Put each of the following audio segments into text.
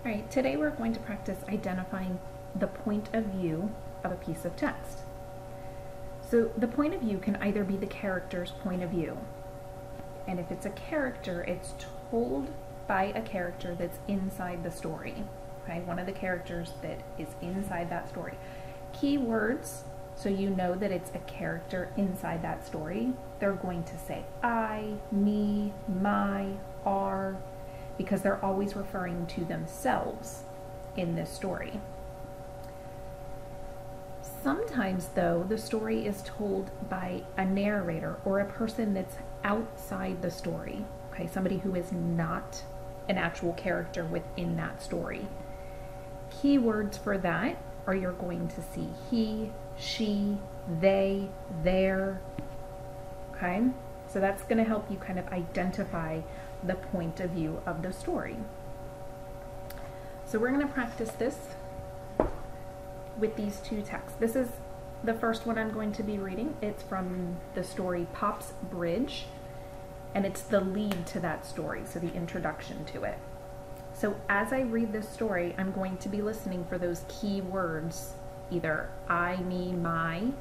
All right, today we're going to practice identifying the point of view of a piece of text. So the point of view can either be the character's point of view, and if it's a character, it's told by a character that's inside the story, okay? One of the characters that is inside that story. Keywords, so you know that it's a character inside that story. They're going to say I, me, my, our, because they're always referring to themselves in this story. Sometimes, though, the story is told by a narrator or a person that's outside the story, okay? Somebody who is not an actual character within that story. Keywords for that are you're going to see he, she, they, their, okay? So that's going to help you kind of identify the point of view of the story. So we're going to practice this with these two texts. This is the first one I'm going to be reading. It's from the story Pop's Bridge, and it's the lead to that story, so the introduction to it. So as I read this story, I'm going to be listening for those key words, either I, me, my,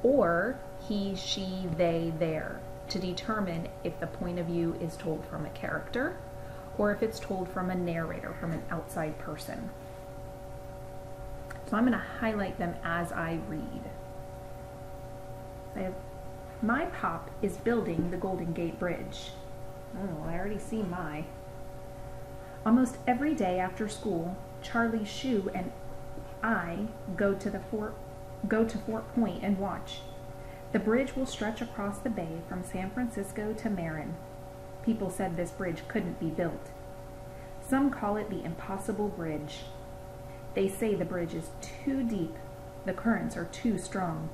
or he, she, they, their, to determine if the point of view is told from a character or if it's told from a narrator, from an outside person. So I'm going to highlight them as I read. I have, my Pop is building the Golden Gate Bridge. Oh, I already see my. Almost every day after school, Charlie Shue and I go to Fort Point and watch. The bridge will stretch across the bay from San Francisco to Marin. People said this bridge couldn't be built. Some call it the Impossible Bridge. They say the bridge is too deep, the currents are too strong,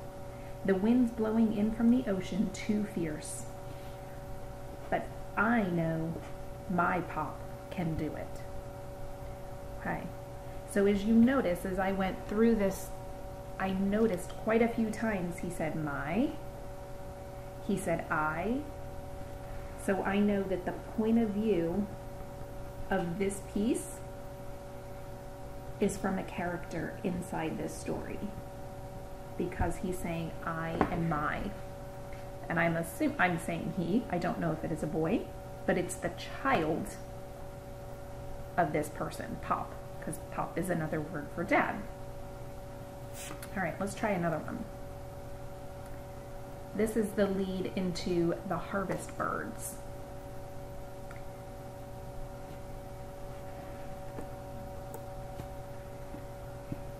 the winds blowing in from the ocean too fierce. But I know my Pop can do it. Okay, so as you notice, as I went through this, I noticed quite a few times he said my, he said I, so I know that the point of view of this piece is from a character inside this story, because he's saying I and my, and I'm saying he. I don't know if it is a boy, but it's the child of this person, Pop, because Pop is another word for dad. All right, let's try another one. This is the lead into The Harvest Birds.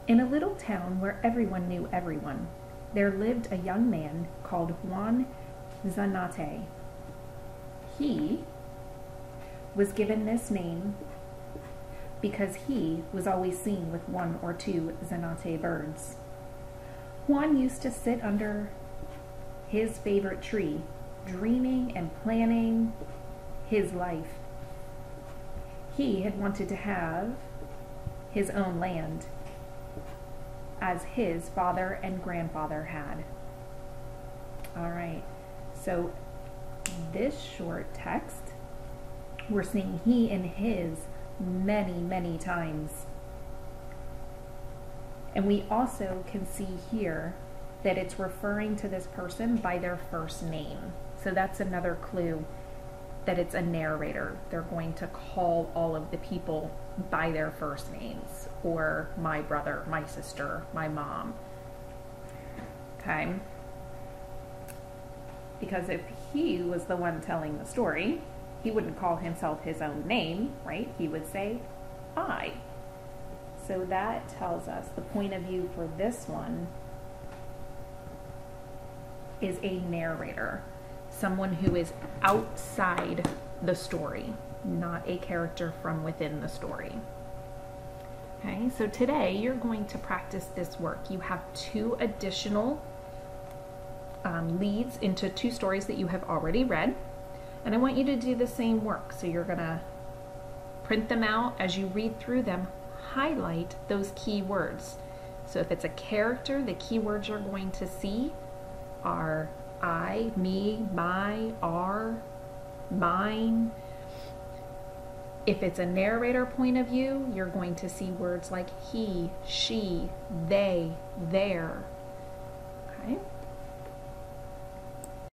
In a little town where everyone knew everyone, there lived a young man called Juan Zanate. He was given this name because he was always seen with one or two Zanate birds. Juan used to sit under his favorite tree, dreaming and planning his life. He had wanted to have his own land, as his father and grandfather had. All right, so this short text, we're seeing he and his many, many times. And we also can see here that it's referring to this person by their first name. So that's another clue that it's a narrator. They're going to call all of the people by their first names, or my brother, my sister, my mom. Okay? Because if he was the one telling the story, he wouldn't call himself his own name, right? He would say, I. So that tells us the point of view for this one is a narrator, someone who is outside the story, not a character from within the story. Okay, so today you're going to practice this work. You have two additional leads into two stories that you have already read, and I want you to do the same work. So you're gonna print them out. As you read through them, highlight those key words. So if it's a character, the key words you're going to see are I, me, my, our, mine. If it's a narrator point of view, you're going to see words like he, she, they, their.